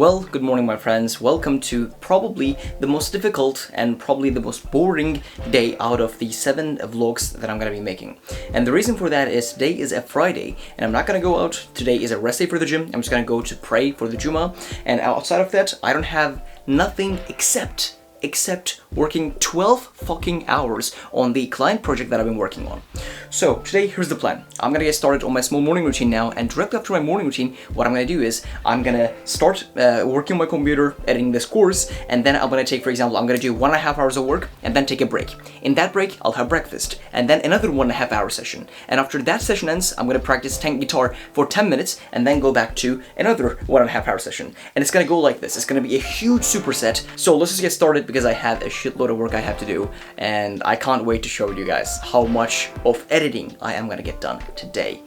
Well, good morning my friends. Welcome to probably the most difficult and probably the most boring day out of the 7 vlogs that I'm gonna be making. And the reason for that is today is a Friday and I'm not gonna go out. Today is a rest day for the gym. I'm just gonna go to pray for the Juma, and outside of that I don't have nothing except working 12 fucking hours on the client project that I've been working on. So today, here's the plan. I'm gonna get started on my small morning routine now, and directly after my morning routine, what I'm gonna do is I'm gonna start working on my computer, editing this course, and then I'm gonna take, for example, I'm gonna do 1.5 hours of work and then take a break. In that break, I'll have breakfast and then another 1.5 hour session. And after that session ends, I'm gonna practice guitar for 10 minutes and then go back to another 1.5 hour session. And it's gonna go like this. It's gonna be a huge superset. So let's just get started because I have a shitload of work I have to do, and I can't wait to show you guys how much of editing I am gonna get done today.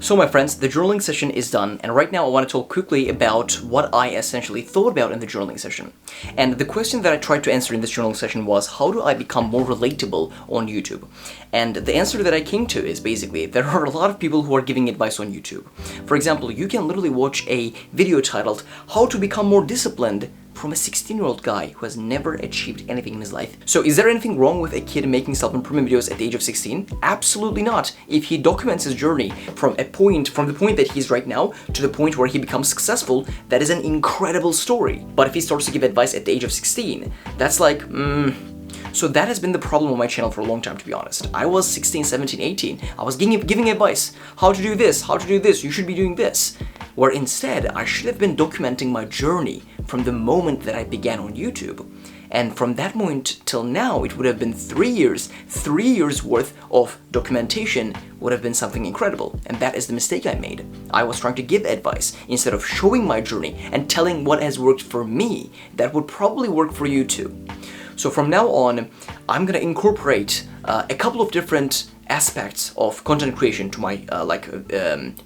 So my friends, the journaling session is done, and right now I want to talk quickly about what I essentially thought about in the journaling session. And the question that I tried to answer in this journaling session was, how do I become more relatable on YouTube? And the answer that I came to is basically, there are a lot of people who are giving advice on YouTube. For example, you can literally watch a video titled, How to Become More Disciplined, from a 16-year-old guy who has never achieved anything in his life. So is there anything wrong with a kid making self-improvement videos at the age of 16? Absolutely not. If he documents his journey from the point that he's right now to the point where he becomes successful, that is an incredible story. But if he starts to give advice at the age of 16, that's like, So that has been the problem on my channel for a long time, to be honest. I was 16, 17, 18. I was giving advice. How to do this, you should be doing this. Where instead, I should have been documenting my journey from the moment that I began on YouTube. And from that moment till now, it would have been 3 years. 3 years worth of documentation would have been something incredible. And that is the mistake I made. I was trying to give advice instead of showing my journey and telling what has worked for me. That would probably work for you too. So from now on, I'm gonna incorporate a couple of different aspects of content creation to my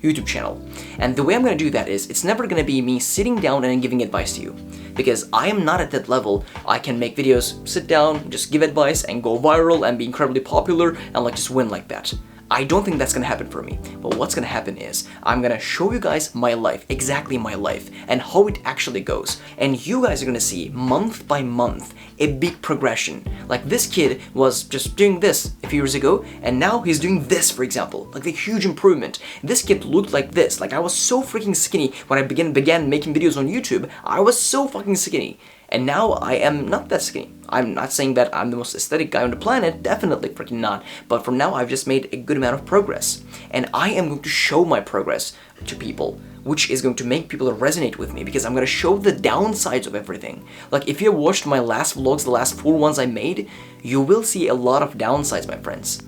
YouTube channel. And the way I'm gonna do that is, it's never gonna be me sitting down and giving advice to you. Because I am not at that level. I can make videos, sit down, just give advice and go viral and be incredibly popular and just win like that. I don't think that's gonna happen for me. But what's gonna happen is, I'm gonna show you guys my life, exactly my life, and how it actually goes. And you guys are gonna see, month by month, a big progression. Like, this kid was just doing this a few years ago, and now he's doing this, for example. Like, the huge improvement. This kid looked like this. Like, I was so freaking skinny when I began making videos on YouTube. I was so fucking skinny. And now I am not that skinny. I'm not saying that I'm the most aesthetic guy on the planet, definitely freaking not. But for now, I've just made a good amount of progress. And I am going to show my progress to people, which is going to make people resonate with me, because I'm going to show the downsides of everything. Like, if you watched my last vlogs, the last 4 ones I made, you will see a lot of downsides, my friends.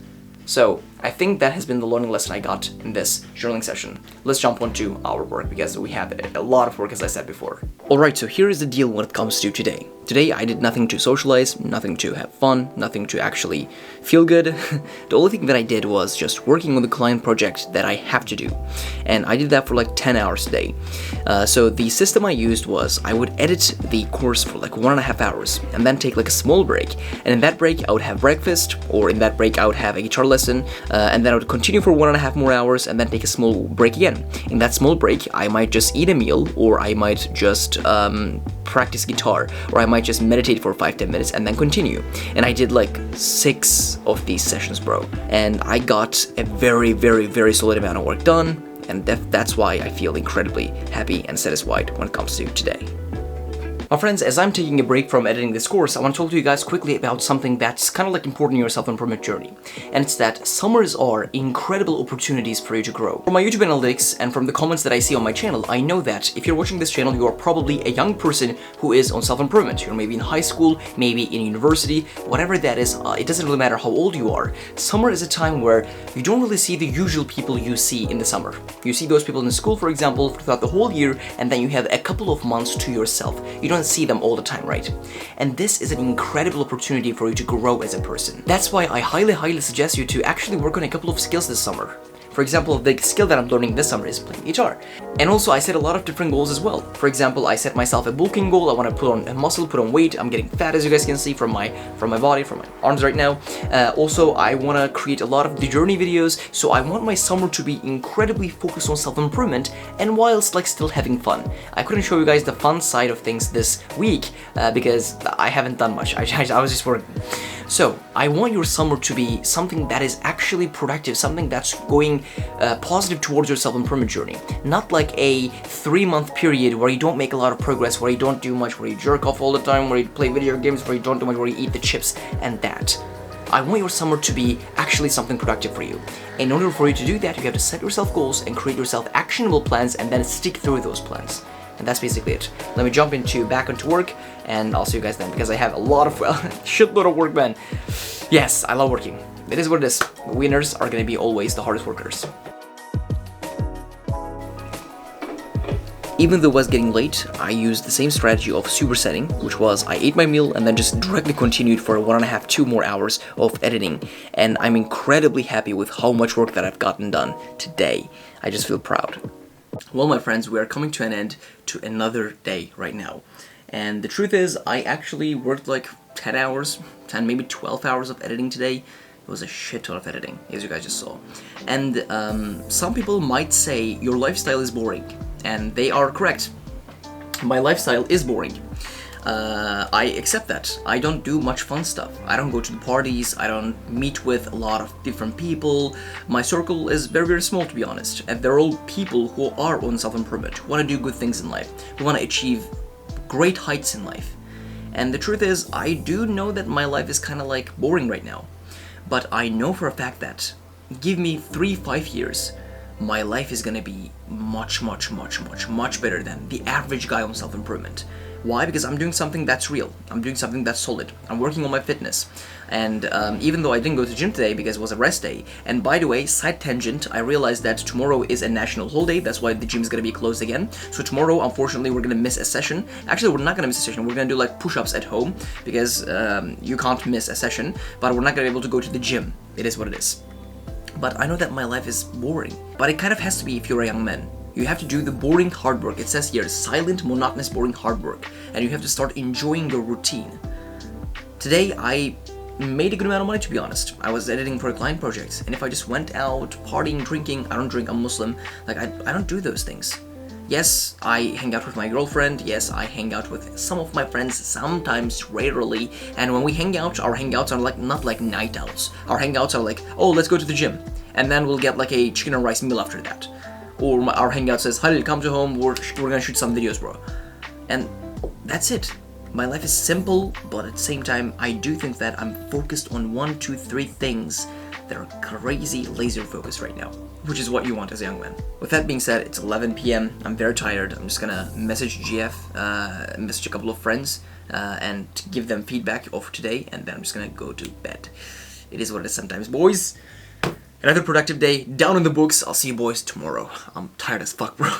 So, I think that has been the learning lesson I got in this journaling session. Let's jump onto our work, because we have a lot of work, as I said before. Alright, so here is the deal when it comes to today. Today I did nothing to socialize, nothing to have fun, nothing to actually feel good. The only thing that I did was just working on the client project that I have to do. And I did that for 10 hours a day. So the system I used was, I would edit the course for 1.5 hours and then take a small break. And in that break I would have breakfast, or in that break I would have a guitar lesson, and then I would continue for 1.5 more hours and then take a small break again. In that small break I might just eat a meal, or I might just practice guitar, or I might just meditate for 5-10 minutes and then continue. And I did 6 of these sessions, bro. And I got a very, very, very solid amount of work done, and that's why I feel incredibly happy and satisfied when it comes to today. My friends, as I'm taking a break from editing this course, I want to talk to you guys quickly about something that's kind of important in your self-improvement journey. And it's that summers are incredible opportunities for you to grow. From my YouTube analytics and from the comments that I see on my channel, I know that if you're watching this channel, you are probably a young person who is on self-improvement. You're maybe in high school, maybe in university, whatever that is, it doesn't really matter how old you are. Summer is a time where you don't really see the usual people you see in the summer. You see those people in school, for example, throughout the whole year, and then you have a couple of months to yourself. You don't see them all the time, right? And this is an incredible opportunity for you to grow as a person. That's why I highly suggest you to actually work on a couple of skills this summer. For example, the skill that I'm learning this summer is playing guitar. And also I set a lot of different goals as well. For example, I set myself a bulking goal. I want to put on a muscle, put on weight. I'm getting fat, as you guys can see from my body, from my arms right now. Also, I want to create a lot of the journey videos. So I want my summer to be incredibly focused on self-improvement and whilst like still having fun. I couldn't show you guys the fun side of things this week because I haven't done much. I was just working. So I want your summer to be something that is actually productive, something that's going positive towards your self-improvement journey. Not like a 3-month period where you don't make a lot of progress, where you don't do much, where you jerk off all the time, where you play video games, where you don't do much, where you eat the chips and that. I want your summer to be actually something productive for you. In order for you to do that, you have to set yourself goals and create yourself actionable plans and then stick through those plans. And that's basically it. Let me jump back into work and I'll see you guys then because I have a lot of, shitload of work, man. Yes, I love working. It is what it is. Winners are gonna be always the hardest workers. Even though it was getting late, I used the same strategy of supersetting, which was I ate my meal and then just directly continued for 1.5, 2 more hours of editing. And I'm incredibly happy with how much work that I've gotten done today. I just feel proud. Well, my friends, we are coming to an end to another day right now. And the truth is, I actually worked like 10 hours, 10, maybe 12 hours of editing today. It was a shit ton of editing, as you guys just saw. And some people might say your lifestyle is boring. And they are correct. My lifestyle is boring. I accept that. I don't do much fun stuff. I don't go to the parties. I don't meet with a lot of different people. My circle is very, very small, to be honest. And they're all people who are on self-improvement, who want to do good things in life, who want to achieve great heights in life. And the truth is, I do know that my life is kind of like boring right now. But I know for a fact that give me 3-5 years, my life is gonna be much better than the average guy on self-improvement. Why? Because I'm doing something that's real. I'm doing something that's solid. I'm working on my fitness. And even though I didn't go to the gym today because it was a rest day, and by the way, side tangent, I realized that tomorrow is a national holiday. That's why the gym's gonna be closed again. So tomorrow, unfortunately, we're gonna miss a session. Actually, we're not gonna miss a session. We're gonna do like push-ups at home because you can't miss a session, but we're not gonna be able to go to the gym. It is what it is. But I know that my life is boring. But it kind of has to be if you're a young man. You have to do the boring hard work. It says here, silent, monotonous, boring hard work. And you have to start enjoying your routine. Today, I made a good amount of money, to be honest. I was editing for a client project. And if I just went out, partying, drinking, I don't drink, I'm Muslim. Like, I don't do those things. Yes, I hang out with my girlfriend. Yes, I hang out with some of my friends, sometimes, rarely. And when we hang out, our hangouts are like not like night outs. Our hangouts are like, oh, let's go to the gym. And then we'll get like a chicken and rice meal after that. Or our hangout says, Halil, come to home, we're gonna shoot some videos, bro. And that's it. My life is simple, but at the same time, I do think that I'm focused on 1, 2, 3 things that are crazy laser focused right now, which is what you want as a young man. With that being said, it's 11 p.m. I'm very tired. I'm just gonna message GF, message a couple of friends, and give them feedback of today, and then I'm just gonna go to bed. It is what it is sometimes, boys. Another productive day down in the books. I'll see you boys tomorrow. I'm tired as fuck, bro.